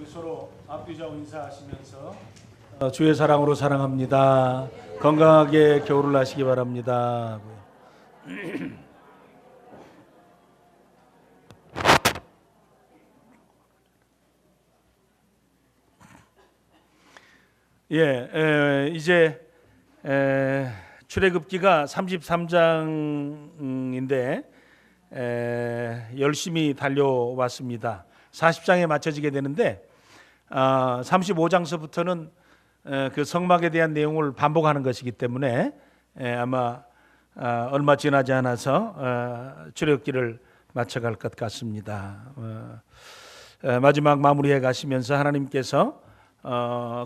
우리 서로 앞뒤좌우 인사하시면서 주의 사랑으로 사랑합니다. 건강하게 겨울을 하시기 바랍니다. 이제 출애굽기가 33장인데 열심히 달려왔습니다. 40장에 맞춰지게 되는데 35장서부터는 그 성막에 대한 내용을 반복하는 것이기 때문에 아마 얼마 지나지 않아서 출애굽기를 마쳐갈 것 같습니다. 마지막 마무리해 가시면서 하나님께서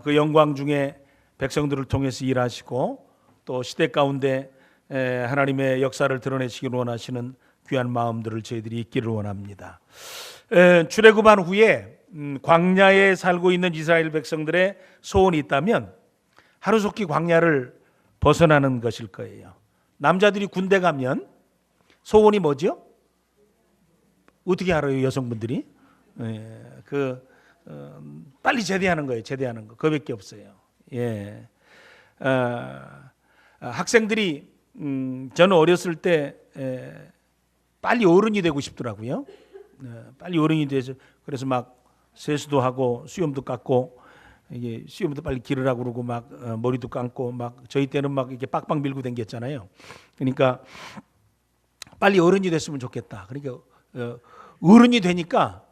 그 영광 중에 백성들을 통해서 일하시고 또 시대 가운데 하나님의 역사를 드러내시기를 원하시는 귀한 마음들을 저희들이 있기를 원합니다. 출애굽한 후에 광야에 살고 있는 이스라엘 백성들의 소원이 있다면 하루속히 광야를 벗어나는 것일 거예요. 남자들이 군대 가면 소원이 뭐죠? 어떻게 알아요, 여성분들이? 빨리 제대하는 거예요. 제대하는 거. 그거밖에 없어요. 학생들이 저는 어렸을 때 빨리 어른이 되고 싶더라고요. 빨리 어른이 돼서 그래서 막 세수도 하고 수염도 깎고 이게 수염도 빨리 기르라고 그러고 막 머리도 감고 막 저희 때는 막 이렇게 빡빡 밀고 댕겼잖아요. 그러니까 빨리 어른이 됐으면 좋겠다. 그러니까 어른이 되니까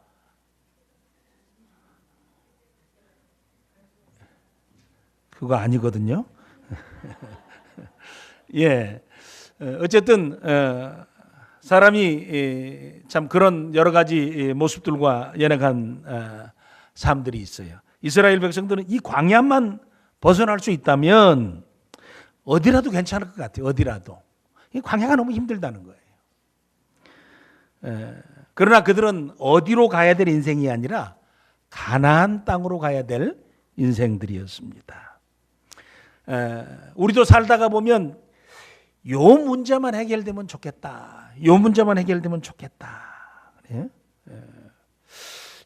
그거 아니거든요. 어쨌든 사람이 참 그런 여러 가지 모습들과 연약한 삶들이 있어요. 이스라엘 백성들은 이 광야만 벗어날 수 있다면 어디라도 괜찮을 것 같아요. 어디라도. 이 광야가 너무 힘들다는 거예요. 그러나 그들은 어디로 가야 될 인생이 아니라 가나안 땅으로 가야 될 인생들이었습니다. 우리도 살다가 보면 요 문제만 해결되면 좋겠다. 요 문제만 해결되면 좋겠다.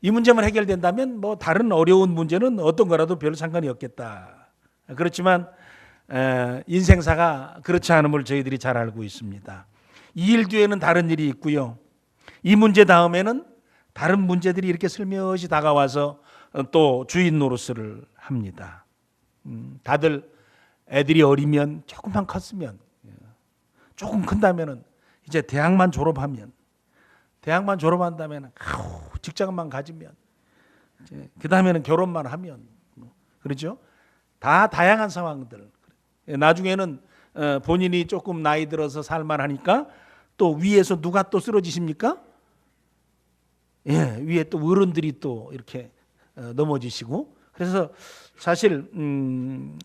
이 문제만 해결된다면 뭐 다른 어려운 문제는 어떤 거라도 별 상관이 없겠다. 그렇지만 인생사가 그렇지 않음을 저희들이 잘 알고 있습니다. 이 일 뒤에는 다른 일이 있고요. 이 문제 다음에는 다른 문제들이 이렇게 슬며시 다가와서 또 주인 노릇을 합니다. 다들 애들이 어리면 조금만 컸으면 조금 큰다면은 이제 대학만 졸업한다면 직장만 가지면 그 다음에는 결혼만 하면 그렇죠? 다 다양한 상황들. 나중에는 본인이 조금 나이 들어서 살만하니까 또 위에서 누가 또 쓰러지십니까? 위에 또 어른들이 또 이렇게 넘어지시고 그래서 사실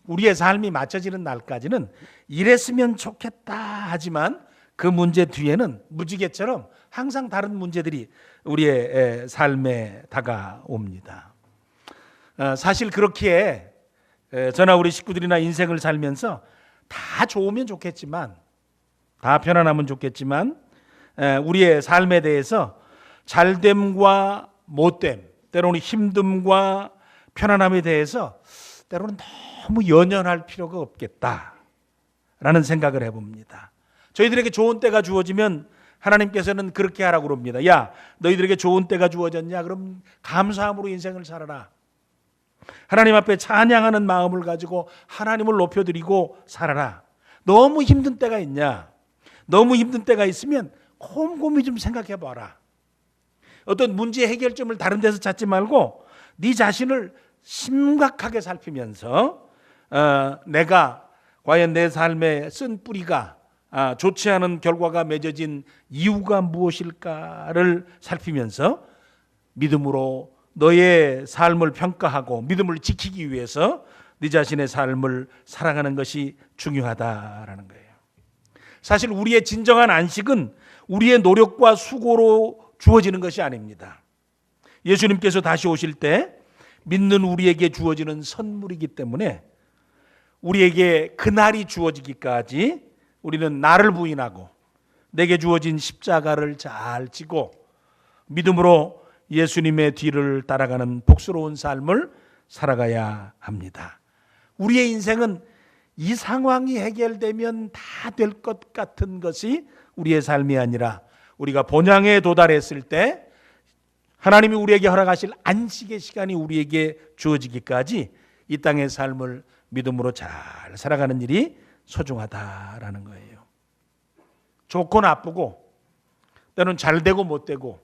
우리의 삶이 맞춰지는 날까지는 이랬으면 좋겠다 하지만 그 문제 뒤에는 무지개처럼 항상 다른 문제들이 우리의 삶에 다가옵니다. 사실 그렇기에 저나 우리 식구들이나 인생을 살면서 다 좋으면 좋겠지만 다 편안하면 좋겠지만 우리의 삶에 대해서 잘됨과 못됨 때로는 힘듦과 편안함에 대해서 때로는 너무 연연할 필요가 없겠다라는 생각을 해봅니다. 저희들에게 좋은 때가 주어지면 하나님께서는 그렇게 하라고 그럽니다. 야, 너희들에게 좋은 때가 주어졌냐? 그럼 감사함으로 인생을 살아라. 하나님 앞에 찬양하는 마음을 가지고 하나님을 높여드리고 살아라. 너무 힘든 때가 있냐? 너무 힘든 때가 있으면 곰곰이 좀 생각해 봐라. 어떤 문제 해결점을 다른 데서 찾지 말고 네 자신을 심각하게 살피면서 내가 과연 내 삶에 쓴 뿌리가 좋지 않은 결과가 맺어진 이유가 무엇일까를 살피면서 믿음으로 너의 삶을 평가하고 믿음을 지키기 위해서 네 자신의 삶을 살아가는 것이 중요하다라는 거예요. 사실 우리의 진정한 안식은 우리의 노력과 수고로 주어지는 것이 아닙니다. 예수님께서 다시 오실 때 믿는 우리에게 주어지는 선물이기 때문에 우리에게 그날이 주어지기까지 우리는 나를 부인하고 내게 주어진 십자가를 잘 지고 믿음으로 예수님의 뒤를 따라가는 복스러운 삶을 살아가야 합니다. 우리의 인생은 이 상황이 해결되면 다 될 것 같은 것이 우리의 삶이 아니라 우리가 본향에 도달했을 때 하나님이 우리에게 허락하실 안식의 시간이 우리에게 주어지기까지 이 땅의 삶을 믿음으로 잘 살아가는 일이 소중하다라는 거예요. 좋고 나쁘고 때로는 잘 되고 못 되고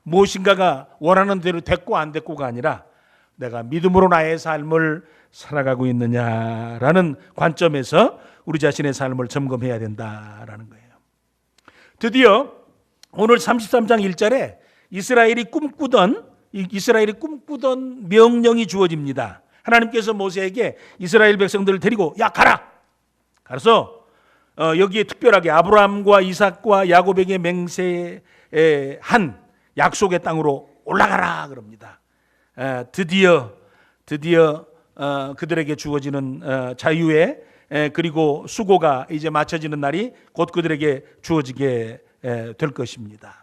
무엇인가가 원하는 대로 됐고 안 됐고가 아니라 내가 믿음으로 나의 삶을 살아가고 있느냐라는 관점에서 우리 자신의 삶을 점검해야 된다라는 거예요. 드디어 오늘 33장 1절에 이스라엘이 꿈꾸던 명령이 주어집니다. 하나님께서 모세에게 이스라엘 백성들을 데리고 야 가라! 가서 여기에 특별하게 아브라함과 이삭과 야곱에게 맹세한 약속의 땅으로 올라가라 그럽니다. 드디어 그들에게 주어지는 자유의 그리고 수고가 이제 맞춰지는 날이 곧 그들에게 주어지게 될 것입니다.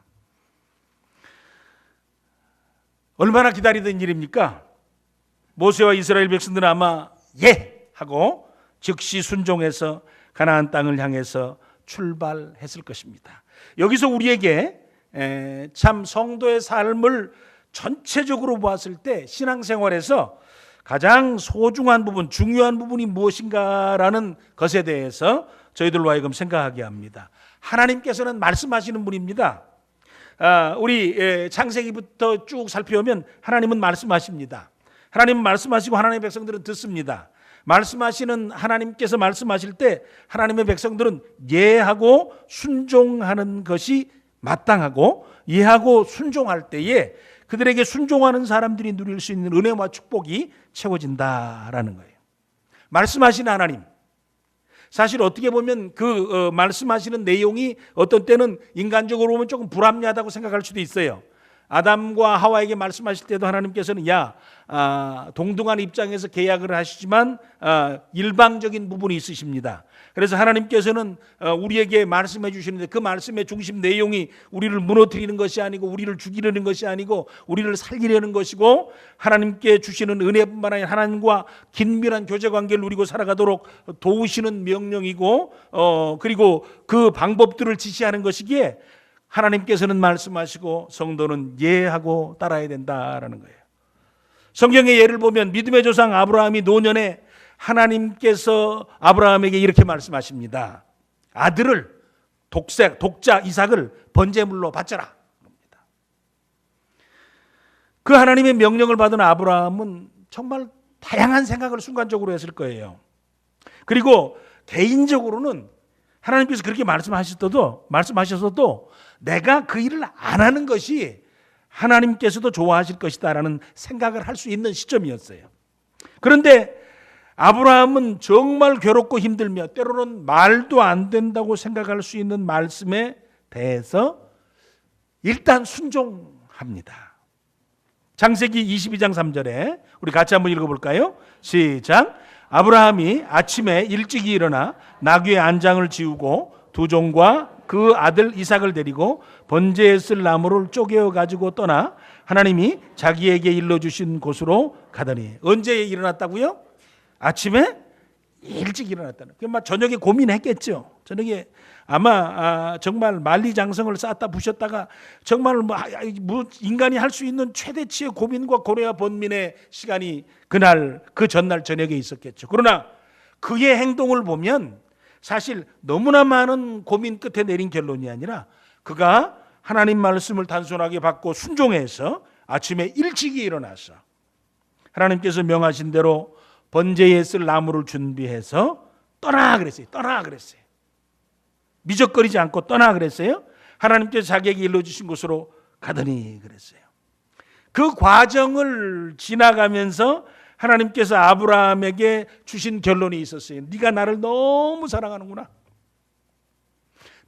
얼마나 기다리던 일입니까? 모세와 이스라엘 백성들은 아마 예! 하고 즉시 순종해서 가나안 땅을 향해서 출발했을 것입니다. 여기서 우리에게 참 성도의 삶을 전체적으로 보았을 때 신앙생활에서 가장 소중한 부분, 중요한 부분이 무엇인가라는 것에 대해서 저희들로 하여금 생각하게 합니다. 하나님께서는 말씀하시는 분입니다. 우리 창세기부터 쭉 살펴보면 하나님은 말씀하십니다. 하나님은 말씀하시고 하나님의 백성들은 듣습니다. 말씀하시는 하나님께서 말씀하실 때 하나님의 백성들은 예하고 순종하는 것이 마땅하고 예하고 순종할 때에 그들에게 순종하는 사람들이 누릴 수 있는 은혜와 축복이 채워진다라는 거예요. 말씀하시는 하나님, 사실 어떻게 보면 그 말씀하시는 내용이 어떤 때는 인간적으로 보면 조금 불합리하다고 생각할 수도 있어요. 아담과 하와에게 말씀하실 때도 하나님께서는 동등한 입장에서 계약을 하시지만 일방적인 부분이 있으십니다. 그래서 하나님께서는 우리에게 말씀해 주시는데 그 말씀의 중심 내용이 우리를 무너뜨리는 것이 아니고 우리를 죽이려는 것이 아니고 우리를 살리려는 것이고 하나님께 주시는 은혜뿐만 아니라 하나님과 긴밀한 교제관계를 누리고 살아가도록 도우시는 명령이고 그리고 그 방법들을 지시하는 것이기에 하나님께서는 말씀하시고 성도는 예하고 따라야 된다라는 거예요. 성경의 예를 보면 믿음의 조상 아브라함이 노년에 하나님께서 아브라함에게 이렇게 말씀하십니다. 아들을 독자 이삭을 번제물로 바쳐라. 그 하나님의 명령을 받은 아브라함은 정말 다양한 생각을 순간적으로 했을 거예요. 그리고 개인적으로는 하나님께서 그렇게 말씀하셨어도 내가 그 일을 안 하는 것이 하나님께서도 좋아하실 것이다라는 생각을 할 수 있는 시점이었어요. 그런데 아브라함은 정말 괴롭고 힘들며 때로는 말도 안 된다고 생각할 수 있는 말씀에 대해서 일단 순종합니다. 창세기 22장 3절에 우리 같이 한번 읽어볼까요? 시작. 아브라함이 아침에 일찍이 일어나 나귀의 안장을 지우고 두 종과 그 아들 이삭을 데리고 번제에 쓸 나무를 쪼개어 가지고 떠나 하나님이 자기에게 일러주신 곳으로 가더니 언제 일어났다고요? 아침에 일찍 일어났다는. 그러니까 저녁에 고민했겠죠. 저녁에 아마 정말 만리장성을 쌓다 부셨다가 정말 인간이 할 수 있는 최대치의 고민과 고뇌와 번민의 시간이 그날 그 전날 저녁에 있었겠죠. 그러나 그의 행동을 보면 사실 너무나 많은 고민 끝에 내린 결론이 아니라 그가 하나님 말씀을 단순하게 받고 순종해서 아침에 일찍이 일어나서 하나님께서 명하신 대로 번제에 쓸 나무를 준비해서 떠나 그랬어요. 미적거리지 않고 떠나 그랬어요. 하나님께서 자기에게 일러주신 곳으로 가더니 그랬어요. 그 과정을 지나가면서 하나님께서 아브라함에게 주신 결론이 있었어요. 네가 나를 너무 사랑하는구나.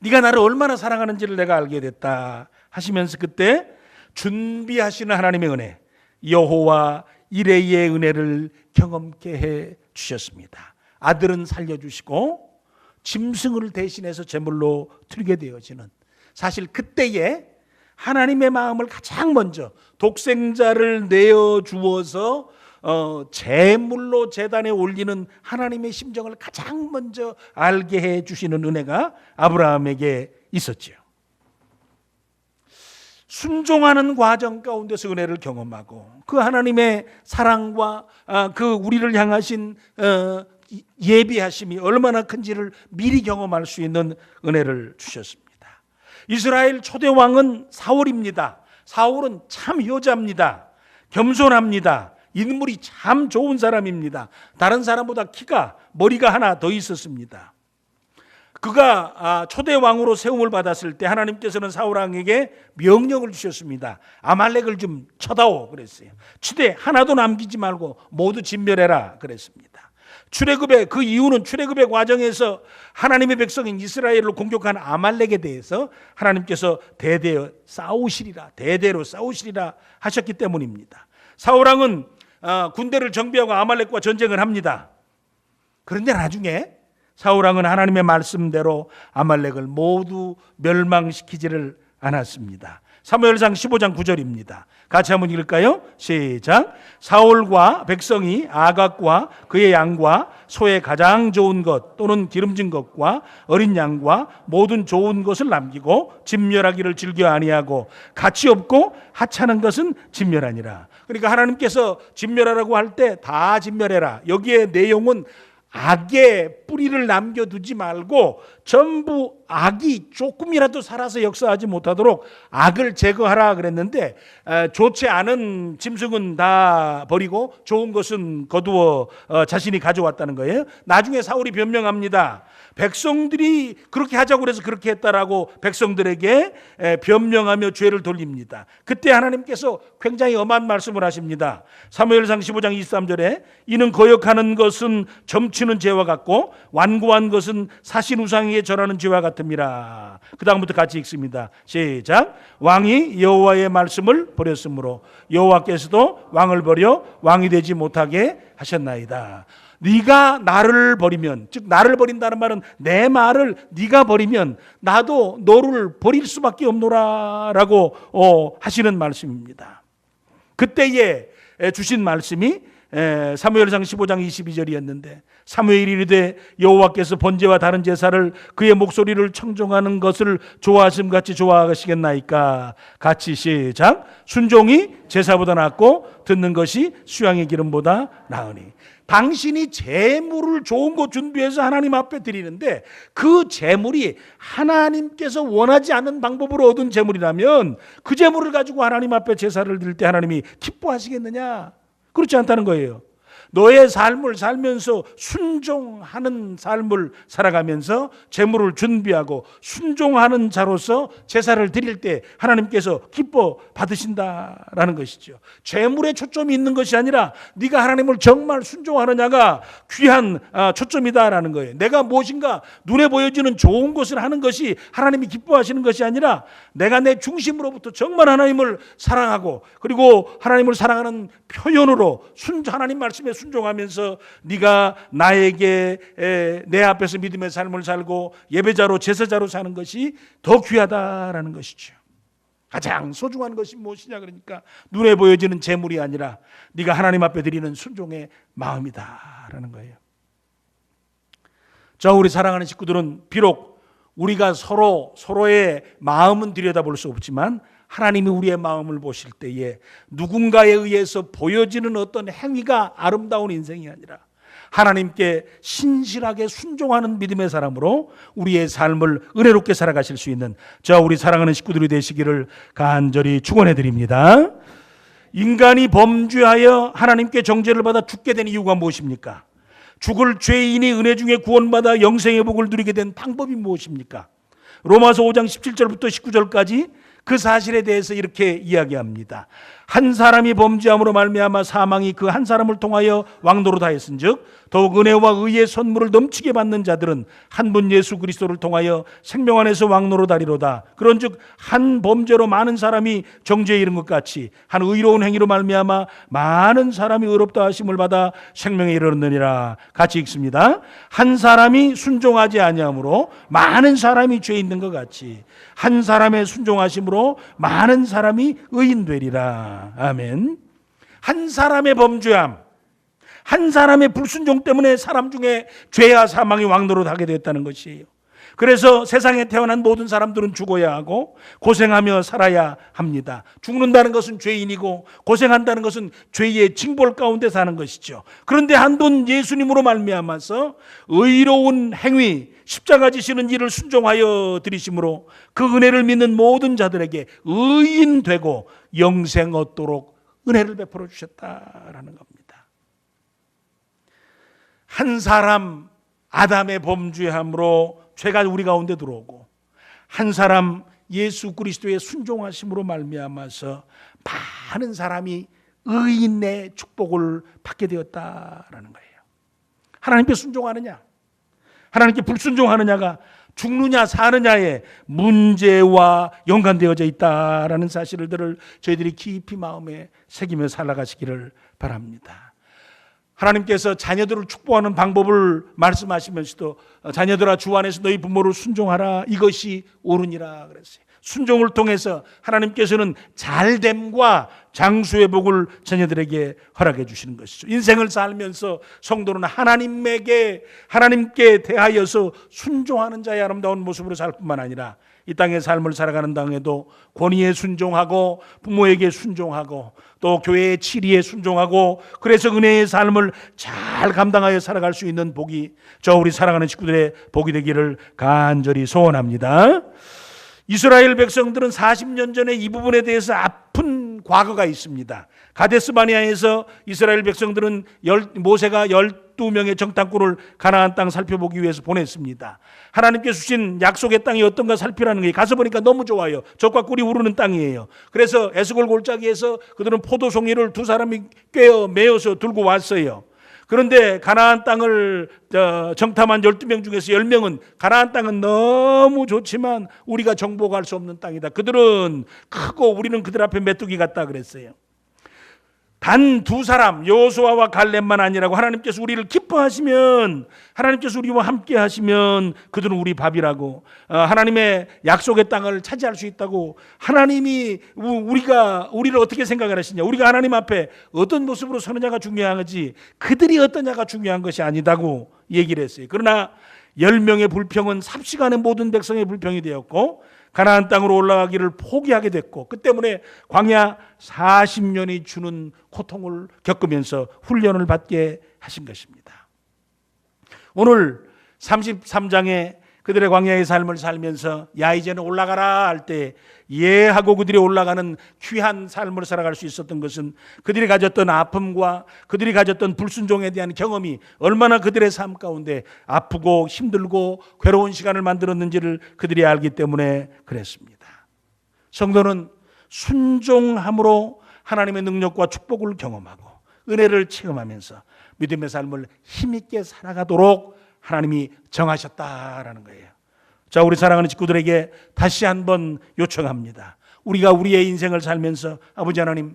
네가 나를 얼마나 사랑하는지를 내가 알게 됐다 하시면서 그때 준비하시는 하나님의 은혜, 여호와 이레의 은혜를 경험케 해 주셨습니다. 아들은 살려주시고 짐승을 대신해서 제물로 드리게 되어지는, 사실 그때에 하나님의 마음을 가장 먼저 독생자를 내어 주어서 제물로 제단에 올리는 하나님의 심정을 가장 먼저 알게 해 주시는 은혜가 아브라함에게 있었지요. 순종하는 과정 가운데서 은혜를 경험하고 그 하나님의 사랑과 그 우리를 향하신 예비하심이 얼마나 큰지를 미리 경험할 수 있는 은혜를 주셨습니다. 이스라엘 초대 왕은 사울입니다. 사울은 참 효자입니다. 겸손합니다. 인물이 참 좋은 사람입니다. 다른 사람보다 머리가 하나 더 있었습니다. 그가 초대 왕으로 세움을 받았을 때 하나님께서는 사울 왕에게 명령을 주셨습니다. 아말렉을 좀 쳐다오 그랬어요. 치되 하나도 남기지 말고 모두 진멸해라 그랬습니다. 출애굽의 그 이유는 출애굽의 과정에서 하나님의 백성인 이스라엘을 공격한 아말렉에 대해서 하나님께서 대대로 싸우시리라 하셨기 때문입니다. 사울 왕은 군대를 정비하고 아말렉과 전쟁을 합니다. 그런데 나중에 사울 왕은 하나님의 말씀대로 아말렉을 모두 멸망시키지를 않았습니다. 사무엘상 15장 9절입니다. 같이 한번 읽을까요? 시작. 사울과 백성이 아각과 그의 양과 소의 가장 좋은 것 또는 기름진 것과 어린 양과 모든 좋은 것을 남기고 진멸하기를 즐겨 아니하고 가치 없고 하찮은 것은 진멸하니라. 그러니까 하나님께서 진멸하라고 할 때 다 진멸해라. 여기에 내용은 악의 뿌리를 남겨두지 말고 전부 악이 조금이라도 살아서 역사하지 못하도록 악을 제거하라 그랬는데 좋지 않은 짐승은 다 버리고 좋은 것은 거두어 자신이 가져왔다는 거예요. 나중에 사울이 변명합니다. 백성들이 그렇게 하자고 해서 그렇게 했다라고 백성들에게 변명하며 죄를 돌립니다. 그때 하나님께서 굉장히 엄한 말씀을 하십니다. 사무엘상 15장 23절에 이는 거역하는 것은 점치는 죄와 같고 완고한 것은 사신 우상에게 절하는 죄와 같음이라. 그 다음부터 같이 읽습니다. 시작. 왕이 여호와의 말씀을 버렸으므로 여호와께서도 왕을 버려 왕이 되지 못하게 하셨나이다. 네가 나를 버리면, 즉 나를 버린다는 말은 내 말을 네가 버리면 나도 너를 버릴 수밖에 없노라라고 하시는 말씀입니다. 그때에 주신 말씀이 사무엘상 15장 22절이었는데 사무엘이 이르되 여호와께서 번제와 다른 제사를 그의 목소리를 청종하는 것을 좋아하심같이 좋아하시겠나이까. 같이 시작. 순종이 제사보다 낫고 듣는 것이 수양의 기름보다 나으니. 당신이 제물을 좋은 거 준비해서 하나님 앞에 드리는데 그 제물이 하나님께서 원하지 않는 방법으로 얻은 제물이라면 그 제물을 가지고 하나님 앞에 제사를 드릴 때 하나님이 기뻐하시겠느냐? 그렇지 않다는 거예요. 너의 삶을 살면서 순종하는 삶을 살아가면서 제물을 준비하고 순종하는 자로서 제사를 드릴 때 하나님께서 기뻐 받으신다라는 것이죠. 제물에 초점이 있는 것이 아니라 네가 하나님을 정말 순종하느냐가 귀한 초점이다라는 거예요. 내가 무엇인가 눈에 보여지는 좋은 것을 하는 것이 하나님이 기뻐하시는 것이 아니라 내가 내 중심으로부터 정말 하나님을 사랑하고 그리고 하나님을 사랑하는 표현으로 하나님 말씀에 순종하면서 네가 나에게 내 앞에서 믿음의 삶을 살고 예배자로 제사자로 사는 것이 더 귀하다라는 것이죠. 가장 소중한 것이 무엇이냐 그러니까 눈에 보여지는 재물이 아니라 네가 하나님 앞에 드리는 순종의 마음이다라는 거예요. 자, 우리 사랑하는 식구들은 비록 우리가 서로의 마음은 들여다볼 수 없지만 하나님이 우리의 마음을 보실 때에 누군가에 의해서 보여지는 어떤 행위가 아름다운 인생이 아니라 하나님께 신실하게 순종하는 믿음의 사람으로 우리의 삶을 은혜롭게 살아가실 수 있는 우리 사랑하는 식구들이 되시기를 간절히 축원해 드립니다. 인간이 범죄하여 하나님께 정죄를 받아 죽게 된 이유가 무엇입니까? 죽을 죄인이 은혜 중에 구원받아 영생의 복을 누리게 된 방법이 무엇입니까? 로마서 5장 17절부터 19절까지 그 사실에 대해서 이렇게 이야기합니다. 한 사람이 범죄함으로 말미암아 사망이 그 한 사람을 통하여 왕노릇하였은즉 더욱 은혜와 의의 선물을 넘치게 받는 자들은 한 분 예수 그리스도를 통하여 생명 안에서 왕노릇하리로다. 그런즉 한 범죄로 많은 사람이 정죄에 이른 것 같이 한 의로운 행위로 말미암아 많은 사람이 의롭다 하심을 받아 생명에 이르느니라. 같이 읽습니다. 한 사람이 순종하지 아니함으로 많은 사람이 죄 있는 것 같이 한 사람의 순종하심으로 많은 사람이 의인 되리라. 아멘. 한 사람의 범죄함, 한 사람의 불순종 때문에 사람 중에 죄와 사망이 왕노릇하게 되었다는 것이에요. 그래서 세상에 태어난 모든 사람들은 죽어야 하고 고생하며 살아야 합니다. 죽는다는 것은 죄인이고 고생한다는 것은 죄의 징벌 가운데 사는 것이죠. 그런데 한 분 예수님으로 말미암아서 의로운 행위, 십자가 지시는 일을 순종하여 드리심으로 그 은혜를 믿는 모든 자들에게 의인 되고 영생 얻도록 은혜를 베풀어 주셨다라는 겁니다. 한 사람 아담의 범죄함으로 죄가 우리 가운데 들어오고 한 사람 예수 그리스도의 순종하심으로 말미암아서 많은 사람이 의인의 축복을 받게 되었다라는 거예요. 하나님께 순종하느냐, 하나님께 불순종하느냐가 죽느냐 사느냐의 문제와 연관되어져 있다라는 사실들을 저희들이 깊이 마음에 새기며 살아가시기를 바랍니다. 하나님께서 자녀들을 축복하는 방법을 말씀하시면서도 자녀들아 주 안에서 너희 부모를 순종하라 이것이 옳으니라 그랬어요. 순종을 통해서 하나님께서는 잘됨과 장수의 복을 자녀들에게 허락해 주시는 것이죠. 인생을 살면서 성도는 하나님께 대하여서 순종하는 자의 아름다운 모습으로 살 뿐만 아니라 이 땅의 삶을 살아가는 당에도 권위에 순종하고 부모에게 순종하고 또 교회의 치리에 순종하고 그래서 은혜의 삶을 잘 감당하여 살아갈 수 있는 복이 저 우리 사랑하는 식구들의 복이 되기를 간절히 소원합니다. 이스라엘 백성들은 40년 전에 이 부분에 대해서 아픈 과거가 있습니다. 가데스바네아에서 이스라엘 백성들은 모세가 12명의 정탐꾼을 가나안 땅 살펴보기 위해서 보냈습니다. 하나님께서 주신 약속의 땅이 어떤가 살피라는 거예요. 가서 보니까 너무 좋아요. 젖과 꿀이 우르는 땅이에요. 그래서 에스골 골짜기에서 그들은 포도송이를 두 사람이 꿰어 메어서 들고 왔어요. 그런데 가나안 땅을 정탐한 12명 중에서 10명은 가나안 땅은 너무 좋지만 우리가 정복할 수 없는 땅이다. 그들은 크고 우리는 그들 앞에 메뚜기 같다 그랬어요. 단 두 사람 여호수아와 갈렙만 아니라고 하나님께서 우리를 기뻐하시면 하나님께서 우리와 함께 하시면 그들은 우리 밥이라고 하나님의 약속의 땅을 차지할 수 있다고 하나님이 우리를 어떻게 생각을 하시냐 우리가 하나님 앞에 어떤 모습으로 서느냐가 중요하지 그들이 어떠냐가 중요한 것이 아니다고 얘기를 했어요. 그러나 10명의 불평은 삽시간에 모든 백성의 불평이 되었고 가나안 땅으로 올라가기를 포기하게 됐고 그 때문에 광야 40년이 주는 고통을 겪으면서 훈련을 받게 하신 것입니다. 오늘 33장에 그들의 광야의 삶을 살면서 야 이제는 올라가라 할 때 예 하고 그들이 올라가는 귀한 삶을 살아갈 수 있었던 것은 그들이 가졌던 아픔과 그들이 가졌던 불순종에 대한 경험이 얼마나 그들의 삶 가운데 아프고 힘들고 괴로운 시간을 만들었는지를 그들이 알기 때문에 그랬습니다. 성도는 순종함으로 하나님의 능력과 축복을 경험하고 은혜를 체험하면서 믿음의 삶을 힘있게 살아가도록 하나님이 정하셨다라는 거예요. 자, 우리 사랑하는 식구들에게 다시 한번 요청합니다. 우리가 우리의 인생을 살면서 아버지 하나님,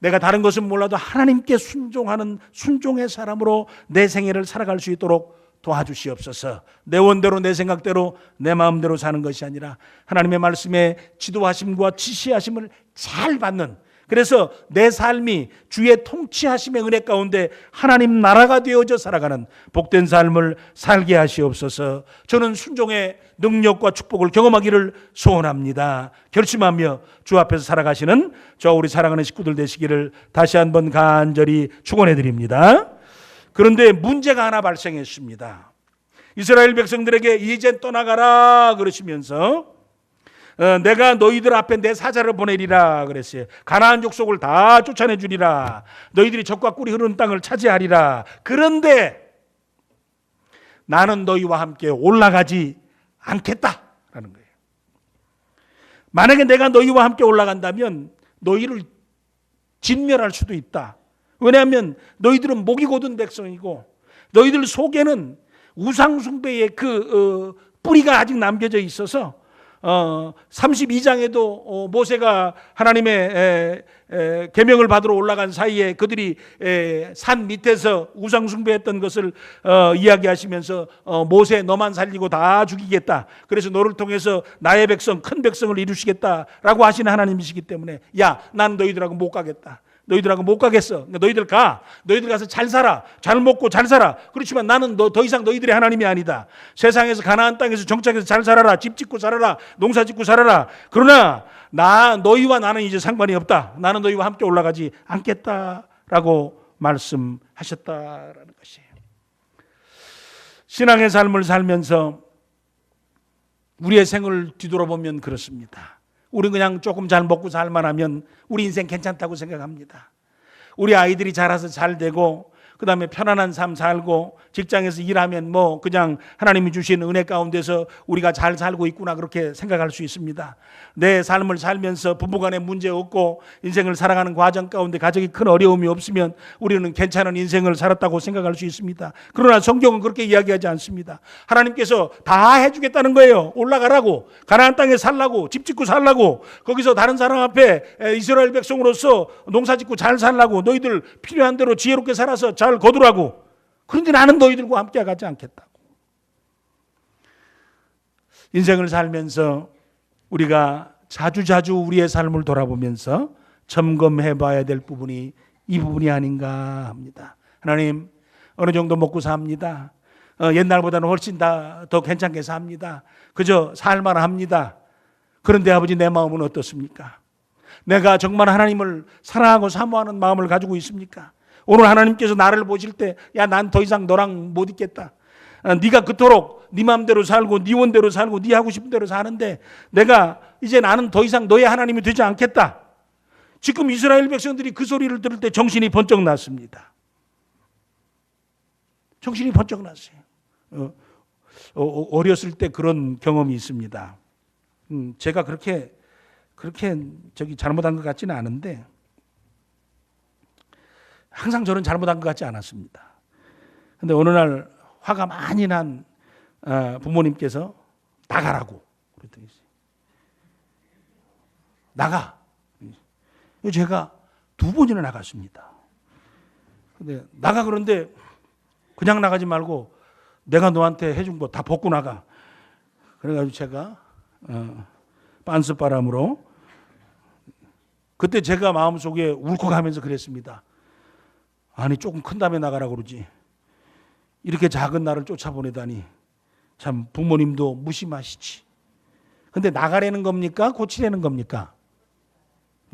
내가 다른 것은 몰라도 하나님께 순종하는 순종의 사람으로 내 생애를 살아갈 수 있도록 도와주시옵소서. 내 원대로 내 생각대로 내 마음대로 사는 것이 아니라 하나님의 말씀에 지도하심과 지시하심을 잘 받는 그래서 내 삶이 주의 통치하심의 은혜 가운데 하나님 나라가 되어져 살아가는 복된 삶을 살게 하시옵소서. 저는 순종의 능력과 축복을 경험하기를 소원합니다. 결심하며 주 앞에서 살아가시는 저 우리 사랑하는 식구들 되시기를 다시 한번 간절히 축원해 드립니다. 그런데 문제가 하나 발생했습니다. 이스라엘 백성들에게 이제 떠나가라 그러시면서 내가 너희들 앞에 내 사자를 보내리라 그랬어요. 가나안 족속을 다 쫓아내 주리라. 너희들이 젖과 꿀이 흐르는 땅을 차지하리라. 그런데 나는 너희와 함께 올라가지 않겠다라는 거예요. 만약에 내가 너희와 함께 올라간다면 너희를 진멸할 수도 있다. 왜냐하면 너희들은 목이 곧은 백성이고 너희들 속에는 우상숭배의 뿌리가 아직 남겨져 있어서 32장에도 모세가 하나님의 계명을 받으러 올라간 사이에 그들이 산 밑에서 우상 숭배했던 것을 이야기하시면서 모세 너만 살리고 다 죽이겠다. 그래서 너를 통해서 나의 백성 큰 백성을 이루시겠다라고 하시는 하나님이시기 때문에 야, 난 너희들하고 못 가겠다. 너희들하고 못 가겠어. 너희들 가. 너희들 가서 잘 살아. 잘 먹고 잘 살아. 그렇지만 나는 더 이상 너희들의 하나님이 아니다. 세상에서 가나안 땅에서 정착해서 잘 살아라. 집 짓고 살아라. 농사 짓고 살아라. 그러나 너희와 나는 이제 상관이 없다. 나는 너희와 함께 올라가지 않겠다라고 말씀하셨다라는 것이에요. 신앙의 삶을 살면서 우리의 생을 뒤돌아보면 그렇습니다. 우리 그냥 조금 잘 먹고 살만 하면 우리 인생 괜찮다고 생각합니다. 우리 아이들이 자라서 잘 되고 그 다음에 편안한 삶 살고 직장에서 일하면 뭐 그냥 하나님이 주신 은혜 가운데서 우리가 잘 살고 있구나 그렇게 생각할 수 있습니다. 내 삶을 살면서 부부간에 문제 없고 인생을 살아가는 과정 가운데 가정이 큰 어려움이 없으면 우리는 괜찮은 인생을 살았다고 생각할 수 있습니다. 그러나 성경은 그렇게 이야기하지 않습니다. 하나님께서 다 해주겠다는 거예요. 올라가라고, 가나안 땅에 살라고, 집 짓고 살라고, 거기서 다른 사람 앞에 이스라엘 백성으로서 농사 짓고 잘 살라고, 너희들 필요한 대로 지혜롭게 살아서 잘 거두라고. 그런데 나는 너희들과 함께 가지 않겠다고. 인생을 살면서 우리가 자주자주 우리의 삶을 돌아보면서 점검해 봐야 될 부분이 이 부분이 아닌가 합니다. 하나님, 어느 정도 먹고 삽니다. 옛날보다는 훨씬 더 괜찮게 삽니다. 그저 살만 합니다. 그런데 아버지, 내 마음은 어떻습니까? 내가 정말 하나님을 사랑하고 사모하는 마음을 가지고 있습니까? 오늘 하나님께서 나를 보실 때 야, 난 더 이상 너랑 못 있겠다. 네가 그토록 네 마음대로 살고 네 원대로 살고 네 하고 싶은 대로 사는데 내가 이제 나는 더 이상 너의 하나님이 되지 않겠다. 지금 이스라엘 백성들이 그 소리를 들을 때 정신이 번쩍 났습니다. 정신이 번쩍 났어요. 어렸을 때 그런 경험이 있습니다. 제가 그렇게 잘못한 것 같지는 않은데 항상 저는 잘못한 것 같지 않았습니다. 그런데 어느 날 화가 많이 난 부모님께서 나가라고 그랬더니 나가. 제가 2번이나 나갔습니다. 근데 나가 그런데 그냥 나가지 말고 내가 너한테 해준 거 다 벗고 나가. 그래가지고 제가 빤스바람으로 그때 제가 마음속에 울컥하면서 그랬습니다. 아니, 조금 큰 다음에 나가라고 그러지. 이렇게 작은 나를 쫓아보내다니. 참 부모님도 무심하시지. 근데 나가라는 겁니까? 고치라는 겁니까?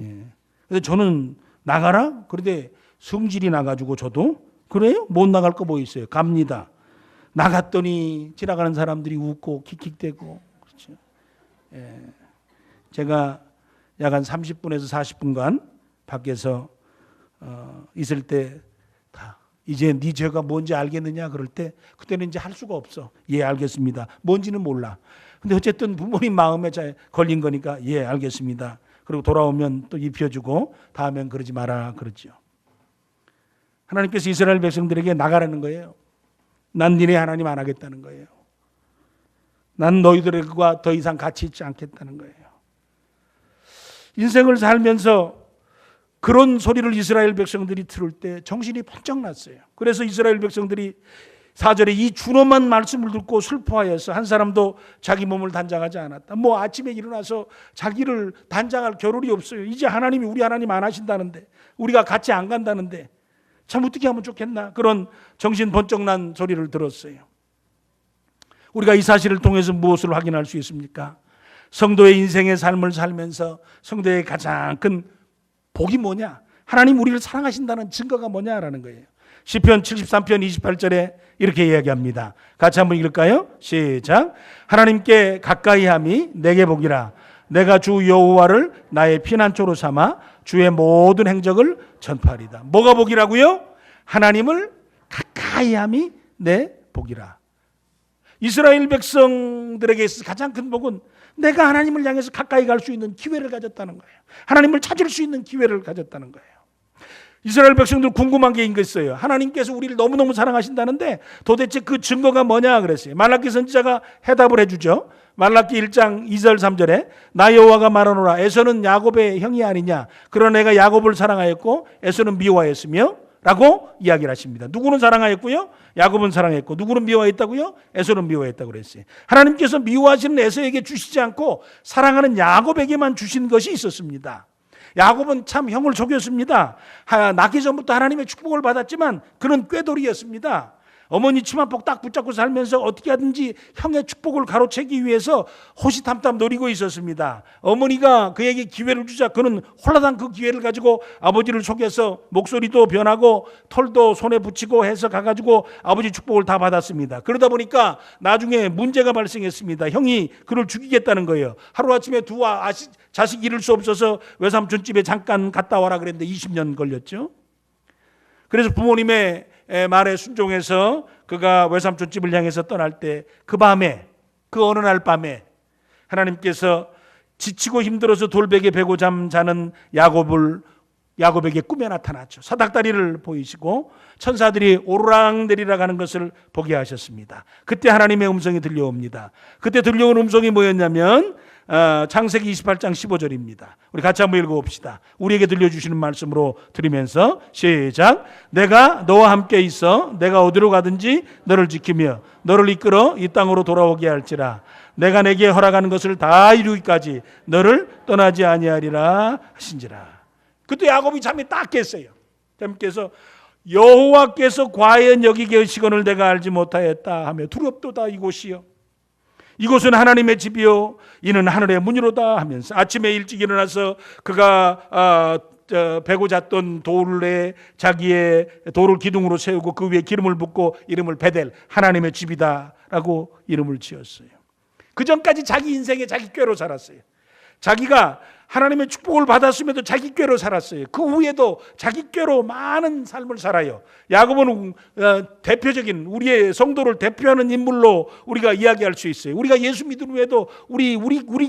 예. 근데 저는 나가라? 그런데 성질이 나가지고 저도 그래요? 못 나갈 거 뭐 있어요? 갑니다. 나갔더니 지나가는 사람들이 웃고 킥킥대고. 그렇죠. 예. 제가 약 한 30분에서 40분간 밖에서 있을 때 다 이제 네 죄가 뭔지 알겠느냐 그럴 때 그때는 이제 할 수가 없어. 예, 알겠습니다. 뭔지는 몰라. 근데 어쨌든 부모님 마음에 걸린 거니까 예, 알겠습니다. 그리고 돌아오면 또 입혀주고 다음엔 그러지 마라 그러죠. 하나님께서 이스라엘 백성들에게 나가라는 거예요. 난 니네 하나님 안 하겠다는 거예요. 난 너희들과 더 이상 같이 있지 않겠다는 거예요. 인생을 살면서 그런 소리를 이스라엘 백성들이 들을 때 정신이 번쩍 났어요. 그래서 이스라엘 백성들이 4절에 이 준엄한 말씀을 듣고 슬퍼하여서 한 사람도 자기 몸을 단장하지 않았다. 뭐 아침에 일어나서 자기를 단장할 겨를이 없어요. 이제 하나님이 우리 하나님 안 하신다는데, 우리가 같이 안 간다는데 참 어떻게 하면 좋겠나, 그런 정신 번쩍 난 소리를 들었어요. 우리가 이 사실을 통해서 무엇을 확인할 수 있습니까? 성도의 인생의 삶을 살면서 성도의 가장 큰 복이 뭐냐? 하나님 우리를 사랑하신다는 증거가 뭐냐라는 거예요. 시편 73편 28절에 이렇게 이야기합니다. 같이 한번 읽을까요? 시작. 하나님께 가까이함이 내게 복이라. 내가 주 여호와를 나의 피난처로 삼아 주의 모든 행적을 전파하리다. 뭐가 복이라고요? 하나님을 가까이함이 내 복이라. 이스라엘 백성들에게 있어서 가장 큰 복은 내가 하나님을 향해서 가까이 갈 수 있는 기회를 가졌다는 거예요. 하나님을 찾을 수 있는 기회를 가졌다는 거예요. 이스라엘 백성들 궁금한 게 있어요. 하나님께서 우리를 너무너무 사랑하신다는데 도대체 그 증거가 뭐냐 그랬어요. 말라기 선지자가 해답을 해주죠. 말라기 1장 2절 3절에 나 여호와가 말하노라 에서는 야곱의 형이 아니냐 그러나 내가 야곱을 사랑하였고 에서는 미워하였으며 라고 이야기를 하십니다. 누구는 사랑하였고요, 야곱은 사랑했고 누구는 미워했다고요? 에서는 미워했다고 그랬어요. 하나님께서 미워하시는 에서에게 주시지 않고 사랑하는 야곱에게만 주신 것이 있었습니다. 야곱은 참 형을 속였습니다. 낳기 전부터 하나님의 축복을 받았지만 그는 꾀돌이였습니다. 어머니 치마폭 딱 붙잡고 살면서 어떻게 하든지 형의 축복을 가로채기 위해서 호시탐탐 노리고 있었습니다. 어머니가 그에게 기회를 주자 그는 홀라당 그 기회를 가지고 아버지를 속여서 목소리도 변하고 털도 손에 붙이고 해서 가가지고 아버지 축복을 다 받았습니다. 그러다 보니까 나중에 문제가 발생했습니다. 형이 그를 죽이겠다는 거예요. 하루아침에 두 자식 잃을 수 없어서 외삼촌 집에 잠깐 갔다 와라 그랬는데 20년 걸렸죠. 그래서 부모님의 말에 순종해서 그가 외삼촌 집을 향해서 떠날 때 그 밤에, 그 어느 날 밤에 하나님께서 지치고 힘들어서 돌베개 베고 잠자는 야곱에게 꿈에 나타났죠. 사닥다리를 보이시고 천사들이 오르락내리락 하는 것을 보게 하셨습니다. 그때 하나님의 음성이 들려옵니다. 그때 들려온 음성이 뭐였냐면 창세기 28장 15절입니다. 우리 같이 한번 읽어봅시다. 우리에게 들려주시는 말씀으로 들으면서 시작. 내가 너와 함께 있어 내가 어디로 가든지 너를 지키며 너를 이끌어 이 땅으로 돌아오게 할지라. 내가 내게 허락하는 것을 다 이루기까지 너를 떠나지 아니하리라 하신지라. 그때 야곱이 잠이 딱 깼어요. 잠 깨서 여호와께서 과연 여기 계시거늘 내가 알지 못하였다 하며 두렵도다 이곳이요 이곳은 하나님의 집이요 이는 하늘의 문이로다 하면서 아침에 일찍 일어나서 그가 베고 잤던 돌에 자기의 돌을 기둥으로 세우고 그 위에 기름을 붓고 이름을 베델 하나님의 집이다라고 이름을 지었어요. 그 전까지 자기 인생에 자기 꾀로 살았어요. 자기가 하나님의 축복을 받았음에도 자기 꾀로 살았어요. 그 후에도 자기 꾀로 많은 삶을 살아요. 야곱은 대표적인 우리의 성도를 대표하는 인물로 우리가 이야기할 수 있어요. 우리가 예수 믿은 후에도 우리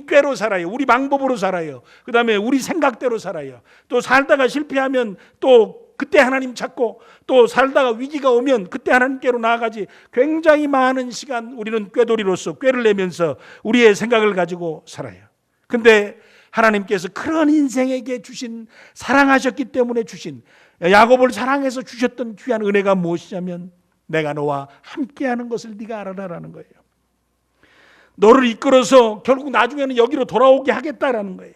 꾀로 살아요. 우리 방법으로 살아요. 그 다음에 우리 생각대로 살아요. 또 살다가 실패하면 또 그때 하나님 찾고 또 살다가 위기가 오면 그때 하나님께로 나아가지 굉장히 많은 시간 우리는 꾀돌이로서 꾀를 내면서 우리의 생각을 가지고 살아요. 근데 하나님께서 그런 인생에게 주신 사랑하셨기 때문에 주신 야곱을 사랑해서 주셨던 귀한 은혜가 무엇이냐면 내가 너와 함께하는 것을 네가 알아라라는 거예요. 너를 이끌어서 결국 나중에는 여기로 돌아오게 하겠다라는 거예요.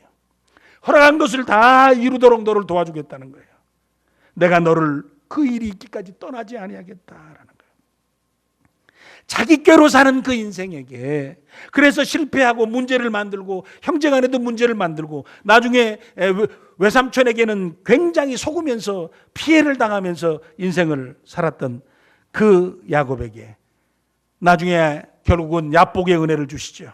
허락한 것을 다 이루도록 너를 도와주겠다는 거예요. 내가 너를 그 일이 있기까지 떠나지 아니하겠다라는 거예요. 자기 꾀로 사는 그 인생에게 그래서 실패하고 문제를 만들고 형제간에도 문제를 만들고 나중에 외삼촌에게는 굉장히 속으면서 피해를 당하면서 인생을 살았던 그 야곱에게 나중에 결국은 야복의 은혜를 주시죠.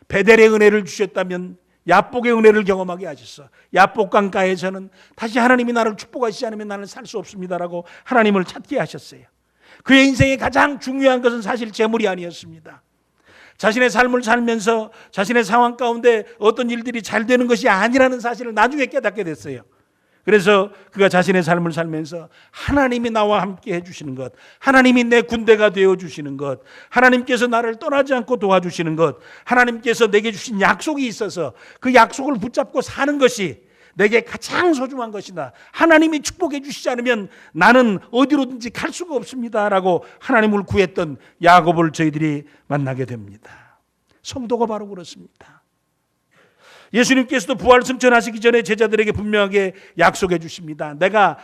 베델의 은혜를 주셨다면 야복의 은혜를 경험하게 하셨어. 야복 강가에서는 다시 하나님이 나를 축복하시지 않으면 나는 살 수 없습니다라고 하나님을 찾게 하셨어요. 그의 인생의 가장 중요한 것은 사실 재물이 아니었습니다. 자신의 삶을 살면서 자신의 상황 가운데 어떤 일들이 잘 되는 것이 아니라는 사실을 나중에 깨닫게 됐어요. 그래서 그가 자신의 삶을 살면서 하나님이 나와 함께 해주시는 것, 하나님이 내 군대가 되어주시는 것, 하나님께서 나를 떠나지 않고 도와주시는 것, 하나님께서 내게 주신 약속이 있어서 그 약속을 붙잡고 사는 것이 내게 가장 소중한 것이다. 하나님이 축복해 주시지 않으면 나는 어디로든지 갈 수가 없습니다 라고 하나님을 구했던 야곱을 저희들이 만나게 됩니다. 성도가 바로 그렇습니다. 예수님께서도 부활 승천하시기 전에 제자들에게 분명하게 약속해 주십니다. 내가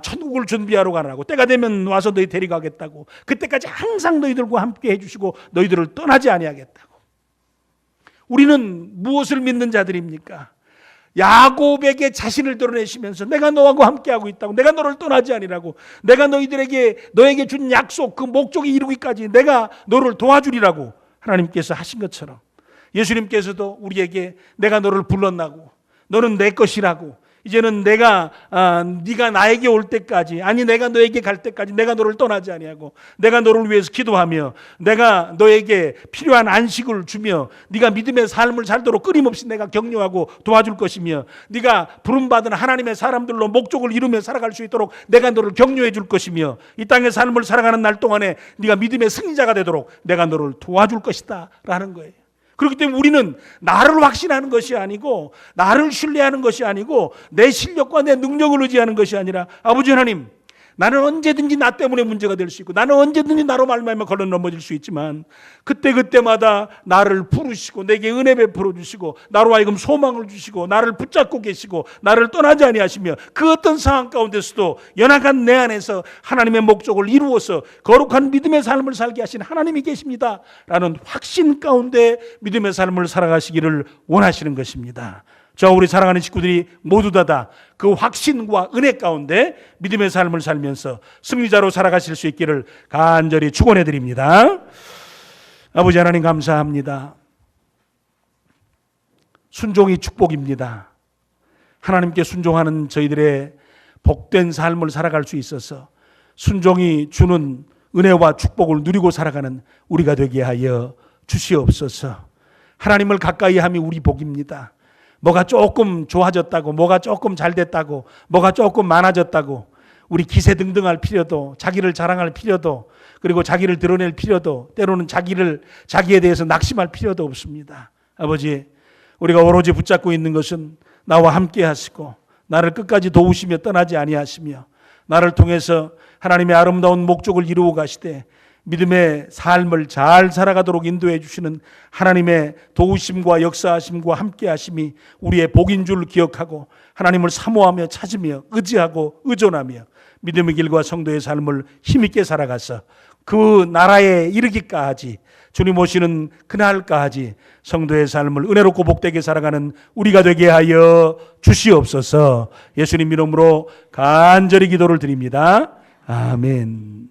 천국을 준비하러 가라고, 때가 되면 와서 너희 데려가겠다고, 그때까지 항상 너희들과 함께 해주시고 너희들을 떠나지 아니하겠다고. 우리는 무엇을 믿는 자들입니까? 야곱에게 자신을 드러내시면서 내가 너하고 함께하고 있다고, 내가 너를 떠나지 아니라고, 내가 너에게 준 약속 그 목적이 이루기까지 내가 너를 도와주리라고 하나님께서 하신 것처럼 예수님께서도 우리에게 내가 너를 불렀나고 너는 내 것이라고 이제는 네가 나에게 올 때까지, 아니 내가 너에게 갈 때까지 내가 너를 떠나지 아니하고 내가 너를 위해서 기도하며 내가 너에게 필요한 안식을 주며 네가 믿음의 삶을 살도록 끊임없이 내가 격려하고 도와줄 것이며 네가 부름받은 하나님의 사람들로 목적을 이루며 살아갈 수 있도록 내가 너를 격려해 줄 것이며 이 땅의 삶을 살아가는 날 동안에 네가 믿음의 승리자가 되도록 내가 너를 도와줄 것이다 라는 거예요. 그렇기 때문에 우리는 나를 확신하는 것이 아니고 나를 신뢰하는 것이 아니고 내 실력과 내 능력을 의지하는 것이 아니라 아버지 하나님, 나는 언제든지 나 때문에 문제가 될 수 있고 나는 언제든지 나로 말미암아 걸러 넘어질 수 있지만 그때마다 나를 부르시고 내게 은혜 베풀어 주시고 나로 하여금 소망을 주시고 나를 붙잡고 계시고 나를 떠나지 아니하시며 그 어떤 상황 가운데서도 연약한 내 안에서 하나님의 목적을 이루어서 거룩한 믿음의 삶을 살게 하신 하나님이 계십니다 라는 확신 가운데 믿음의 삶을 살아가시기를 원하시는 것입니다. 저 우리 사랑하는 식구들이 모두 다 그 확신과 은혜 가운데 믿음의 삶을 살면서 승리자로 살아가실 수 있기를 간절히 축원해 드립니다. 아버지 하나님 감사합니다. 순종이 축복입니다. 하나님께 순종하는 저희들의 복된 삶을 살아갈 수 있어서 순종이 주는 은혜와 축복을 누리고 살아가는 우리가 되게 하여 주시옵소서. 하나님을 가까이 함이 우리 복입니다. 뭐가 조금 좋아졌다고, 뭐가 조금 잘 됐다고, 뭐가 조금 많아졌다고 우리 기세등등할 필요도, 자기를 자랑할 필요도, 그리고 자기를 드러낼 필요도, 때로는 자기에 대해서 낙심할 필요도 없습니다. 아버지, 우리가 오로지 붙잡고 있는 것은 나와 함께 하시고 나를 끝까지 도우시며 떠나지 아니하시며 나를 통해서 하나님의 아름다운 목적을 이루어 가시되 믿음의 삶을 잘 살아가도록 인도해 주시는 하나님의 도우심과 역사하심과 함께하심이 우리의 복인 줄 기억하고 하나님을 사모하며 찾으며 의지하고 의존하며 믿음의 길과 성도의 삶을 힘있게 살아가서 그 나라에 이르기까지, 주님 오시는 그날까지 성도의 삶을 은혜롭고 복되게 살아가는 우리가 되게 하여 주시옵소서. 예수님 이름으로 간절히 기도를 드립니다. 아멘.